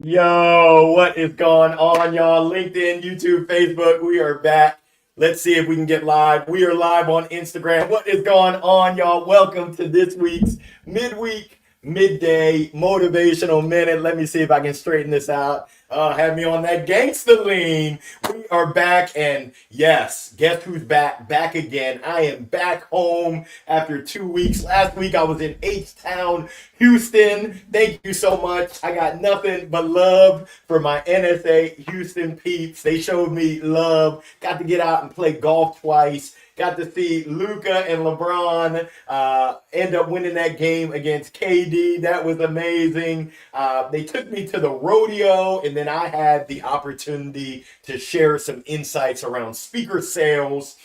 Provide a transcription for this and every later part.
Yo, what is going on, y'all? LinkedIn, YouTube, Facebook, we are back. Let's see if we can get live. We are live on Instagram. What is going on, y'all? Welcome to this week's Midweek, Midday Motivational Minute. Let me see if I can straighten this out. Have me on that gangster lean. We are back, and yes, guess who's back? Back again. I am back home after 2 weeks. Last week I was in H-Town, Houston. Thank you so much. I got nothing but love for my NSA Houston peeps. They showed me love. Got to get out and play golf twice. Got to see Luka and LeBron end up winning that game against KD. That was amazing. They took me to the rodeo, and then I had the opportunity to share some insights around speaker sales,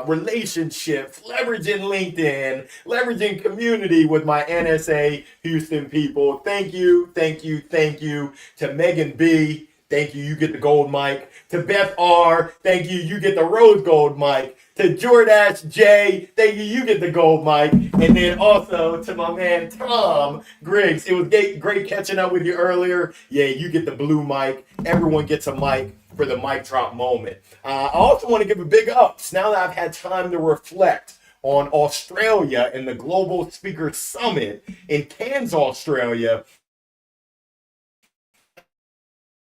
relationships, leveraging LinkedIn, leveraging community with my NSA Houston people. Thank you, thank you, thank you to Megan B. Thank you, you get the gold mic. To Beth R. Thank you, you get the rose gold mic. To Jordash J, thank you, you get the gold mic. And then also to my man Tom Griggs. It was great catching up with you earlier. Yeah, you get the blue mic. Everyone gets a mic for the mic drop moment. I also want to give a big ups now that I've had time to reflect on Australia and the Global Speaker Summit in Cairns, Australia.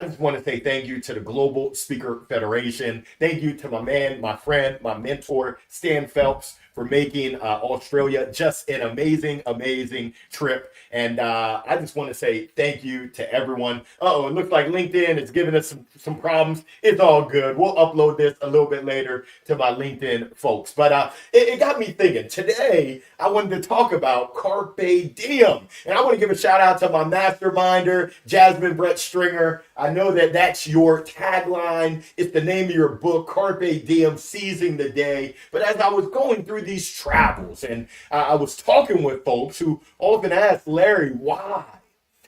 I just want to say thank you to the Global Speaker Federation. Thank you to my man, my friend, my mentor, Stan Phelps, for making Australia just an amazing, amazing trip. And I just want to say thank you to everyone. Uh-oh, it looks like LinkedIn is giving us some problems. It's all good. We'll upload this a little bit later to my LinkedIn folks. But it got me thinking. Today, I wanted to talk about Carpe Diem. And I want to give a shout out to my masterminder, Jasmine Brett Stringer. I know that that's your tagline. It's the name of your book, Carpe Diem, Seizing the Day. But as I was going through these travels and I was talking with folks who often ask, Larry, why?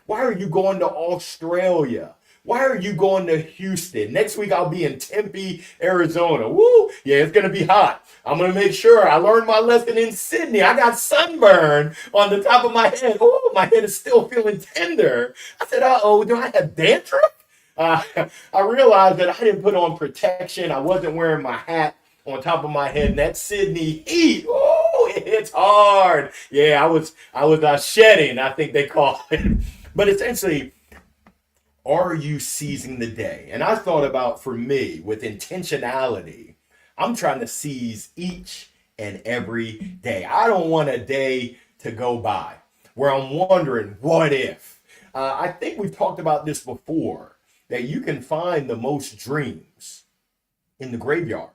Why are you going to Australia? Why are you going to Houston? Next week I'll be in Tempe, Arizona. Woo! Yeah, it's going to be hot. I'm going to make sure I learned my lesson in Sydney. I got sunburn on the top of my head. Oh, my head is still feeling tender. I said, uh-oh, do I have dandruff? I realized that I didn't put on protection. I wasn't wearing my hat on top of my head. And that Sydney heat, oh, it hits hard. Yeah, I was shedding, I think they call it. But essentially, are you seizing the day? And I thought about, for me, with intentionality, I'm trying to seize each and every day. I don't want a day to go by where I'm wondering, what if? I think we've talked about this before, that you can find the most dreams in the graveyard.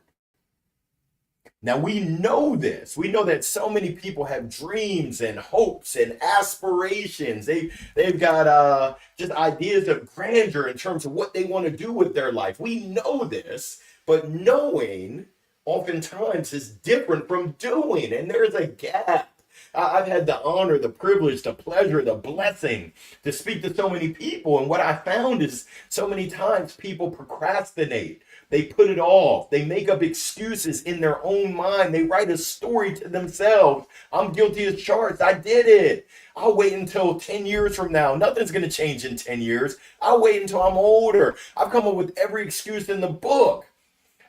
Now, we know this. We know that so many people have dreams and hopes and aspirations. They've got just ideas of grandeur in terms of what they want to do with their life. We know this, but knowing oftentimes is different from doing, and there's a gap. I've had the honor, the privilege, the pleasure, the blessing to speak to so many people, and what I found is so many times people procrastinate. They put it off. They make up excuses in their own mind. They write a story to themselves. I'm guilty as charged. I did it. I'll wait until 10 years from now. Nothing's going to change in 10 years. I'll wait until I'm older. I've come up with every excuse in the book.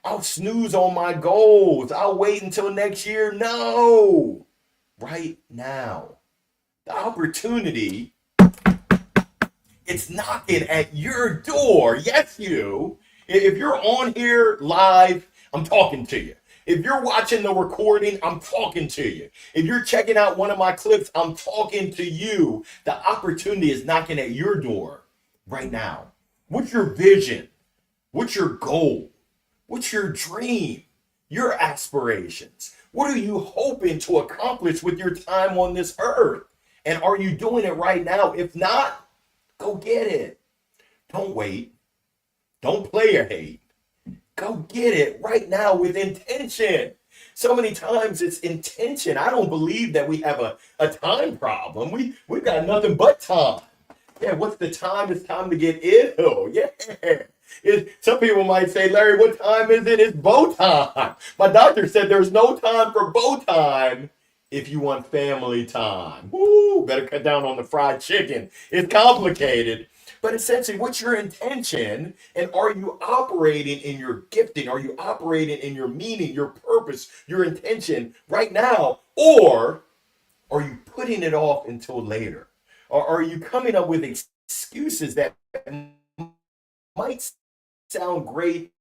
I'll snooze on my goals. I'll wait until next year. No. Right now. The opportunity, it's knocking at your door. Yes, you. If you're on here live, I'm talking to you. If you're watching the recording, I'm talking to you. If you're checking out one of my clips, I'm talking to you. The opportunity is knocking at your door right now. What's your vision? What's your goal? What's your dream? Your aspirations? What are you hoping to accomplish with your time on this earth? And are you doing it right now? If not, go get it. Don't wait. Don't play or hate. Go get it right now with intention. So many times it's intention. I don't believe that we have a time problem. We've got nothing but time. Yeah, what's the time? It's time to get ill. Yeah. Some people might say, Larry, what time is it? It's bow time. My doctor said there's no time for bow time if you want family time. Woo, better cut down on the fried chicken. It's complicated. But essentially, what's your intention? And are you operating in your gifting? Are you operating in your meaning, your purpose, your intention right now? Or are you putting it off until later? Or are you coming up with excuses that might sound great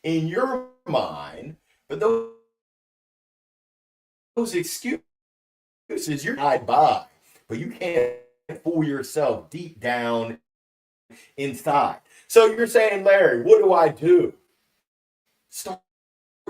in your mind, but those excuses you're not by, but you can't fool yourself deep down inside. So you're saying, Larry, what do I do? Start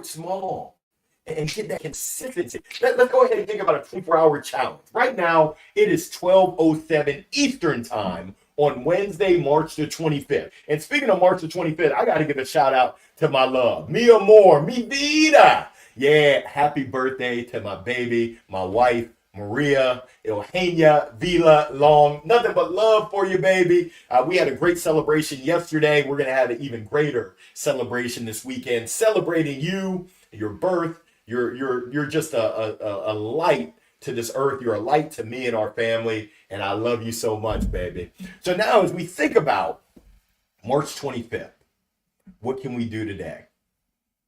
small and get that consistency. Let's go ahead and think about a 24-hour challenge. Right now, it is 12:07 Eastern Time on Wednesday, March the 25th. And speaking of March the 25th, I got to give a shout out to my love, mi amor, mi vida. Yeah, happy birthday to my baby, my wife, Maria, Eugenia, Vila, Long. Nothing but love for you, baby. We had a great celebration yesterday. We're going to have an even greater celebration this weekend, celebrating you, your birth. You're just a light to this earth. You're a light to me and our family, and I love you so much, baby. So now as we think about March 25th, what can we do today?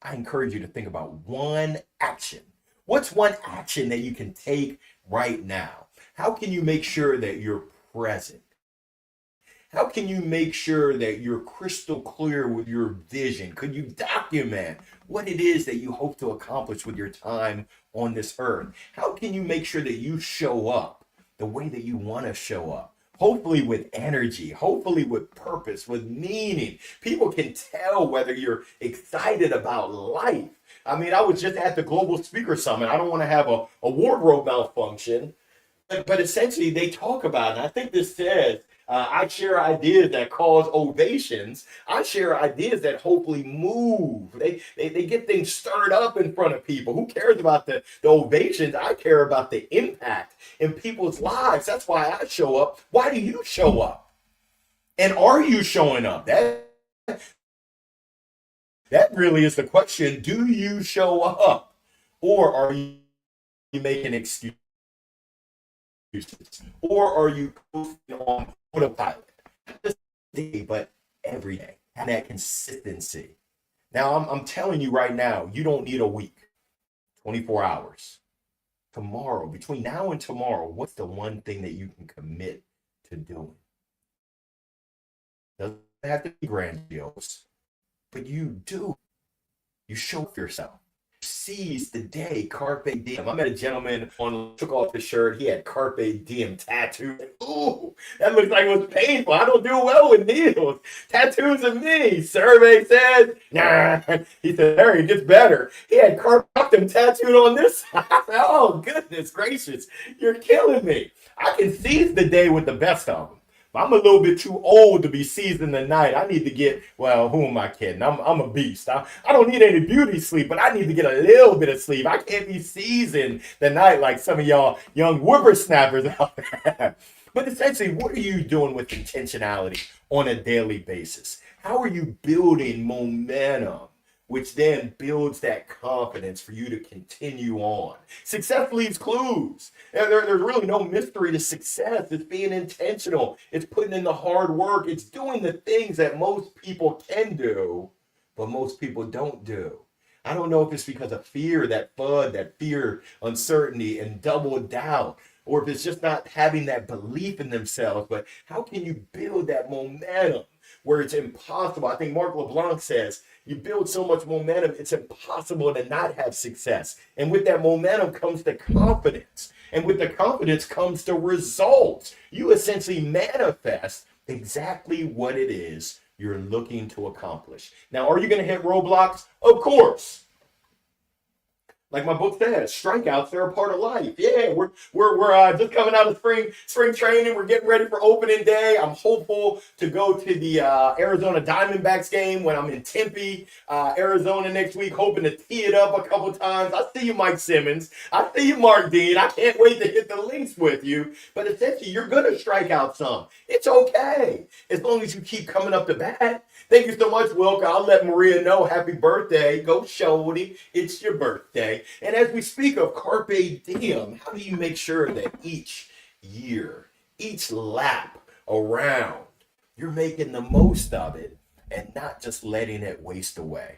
I encourage you to think about one action. What's one action that you can take right now? How can you make sure that you're present? How can you make sure that you're crystal clear with your vision? Could you document what it is that you hope to accomplish with your time on this earth? How can you make sure that you show up the way that you want to show up? Hopefully with energy, hopefully with purpose, with meaning. People can tell whether you're excited about life. I mean, I was just at the Global Speaker Summit. I don't want to have a wardrobe malfunction, but essentially they talk about it. And I think this says, I share ideas that cause ovations. I share ideas that hopefully move. They get things stirred up in front of people. Who cares about the ovations? I care about the impact in people's lives. That's why I show up. Why do you show up? And are you showing up? That really is the question. Do you show up? Or are you making excuses? Or are you posting on autopilot? Not just today, but every day. And that consistency. Now, I'm telling you right now, you don't need a week, 24 hours. Tomorrow, between now and tomorrow, what's the one thing that you can commit to doing? Doesn't have to be grandiose, but you do. You show up for yourself. Seize the day, Carpe Diem. I met a gentleman took off his shirt. He had Carpe Diem tattooed. Ooh, that looks like it was painful. I don't do well with needles. Tattoos of me. Survey says, nah. He said, Harry, it gets better. He had Carpe Diem tattooed on this side. I said, oh, goodness gracious. You're killing me. I can seize the day with the best of them. I'm a little bit too old to be seizing the night. I need to get, well, who am I kidding? I'm a beast. I don't need any beauty sleep, but I need to get a little bit of sleep. I can't be seizing the night like some of y'all young whippersnappers out there. But essentially, what are you doing with intentionality on a daily basis? How are you building momentum, which then builds that confidence for you to continue on? Success leaves clues. There's really no mystery to success. It's being intentional. It's putting in the hard work. It's doing the things that most people can do, but most people don't do. I don't know if it's because of fear, that FUD, that fear, uncertainty, and double doubt, or if it's just not having that belief in themselves. But how can you build that momentum where it's impossible? I think Mark LeBlanc says, you build so much momentum, it's impossible to not have success. And with that momentum comes the confidence. And with the confidence comes the results. You essentially manifest exactly what it is you're looking to accomplish. Now, are you going to hit roadblocks? Of course. Like my book says, strikeouts, they're a part of life. Yeah, we're just coming out of spring training. We're getting ready for opening day. I'm hopeful to go to the Arizona Diamondbacks game when I'm in Tempe, Arizona next week, hoping to tee it up a couple times. I see you, Mike Simmons. I see you, Mark Dean. I can't wait to hit the links with you. But essentially, you're going to strike out some. It's okay, as long as you keep coming up to bat. Thank you so much, Wilk. I'll let Maria know. Happy birthday. Go Shody. It's your birthday. And as we speak of Carpe Diem, how do you make sure that each year, each lap around. You're making the most of it and not just letting it waste away.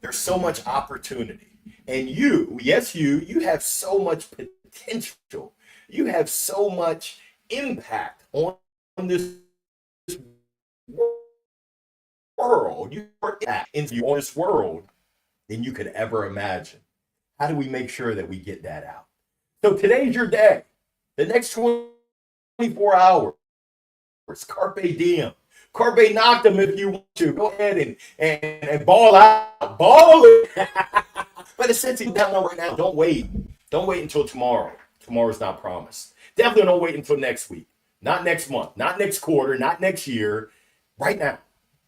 There's so much opportunity. And you, yes, you have so much potential. You have so much impact on this world. You are into on this world than you could ever imagine. How do we make sure that we get that out? So today's your day. The next 24 hours, Carpe Diem. Carpe knock them if you want to. Go ahead and ball out. Ball it. But essentially, down right now, don't wait. Don't wait until tomorrow. Tomorrow's not promised. Definitely don't wait until next week. Not next month. Not next quarter. Not next year. Right now.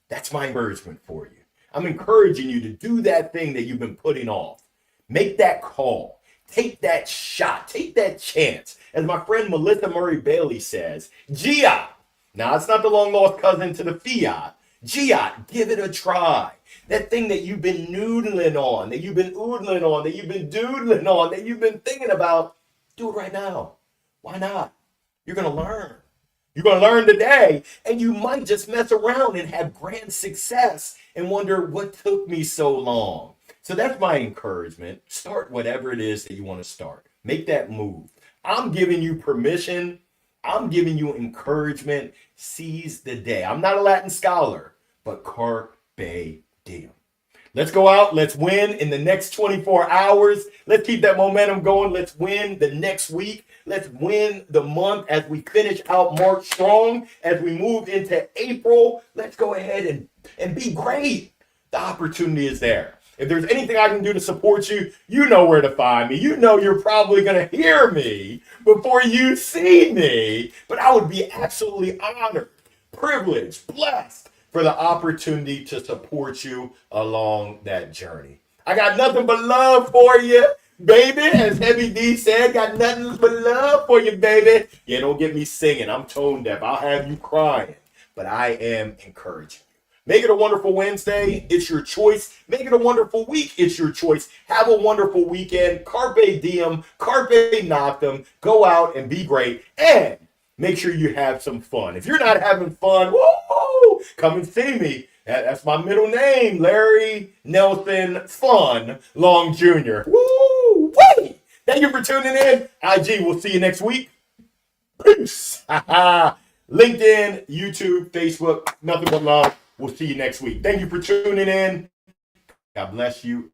That's my encouragement for you. I'm encouraging you to do that thing that you've been putting off. Make that call. Take that shot. Take that chance. As my friend Melissa Murray Bailey says, Gia. Now, it's not the long-lost cousin to the Fiat. Gia, give it a try. That thing that you've been noodling on, that you've been oodling on, that you've been doodling on, that you've been thinking about, do it right now. Why not? You're going to learn. You're going to learn today, and you might just mess around and have grand success and wonder what took me so long. So that's my encouragement. Start whatever it is that you want to start. Make that move. I'm giving you permission. I'm giving you encouragement. Seize the day. I'm not a Latin scholar, but Carpe Diem. Let's go out. Let's win in the next 24 hours. Let's keep that momentum going. Let's win the next week. Let's win the month as we finish out March strong. As we move into April, let's go ahead and be great. The opportunity is there. If there's anything I can do to support you, you know where to find me. You know you're probably going to hear me before you see me. But I would be absolutely honored, privileged, blessed for the opportunity to support you along that journey. I got nothing but love for you, baby. As Heavy D said, got nothing but love for you, baby. Yeah, don't get me singing. I'm tone deaf. I'll have you crying. But I am encouraging. Make it a wonderful Wednesday. It's your choice. Make it a wonderful week. It's your choice. Have a wonderful weekend. Carpe diem. Carpe noctem. Go out and be great. And make sure you have some fun. If you're not having fun, woo, come and see me. That's my middle name, Larry Nelson Fun Long Jr. Woo! Wait! Thank you for tuning in. IG, we'll see you next week. Peace. LinkedIn, YouTube, Facebook, nothing but love. We'll see you next week. Thank you for tuning in. God bless you.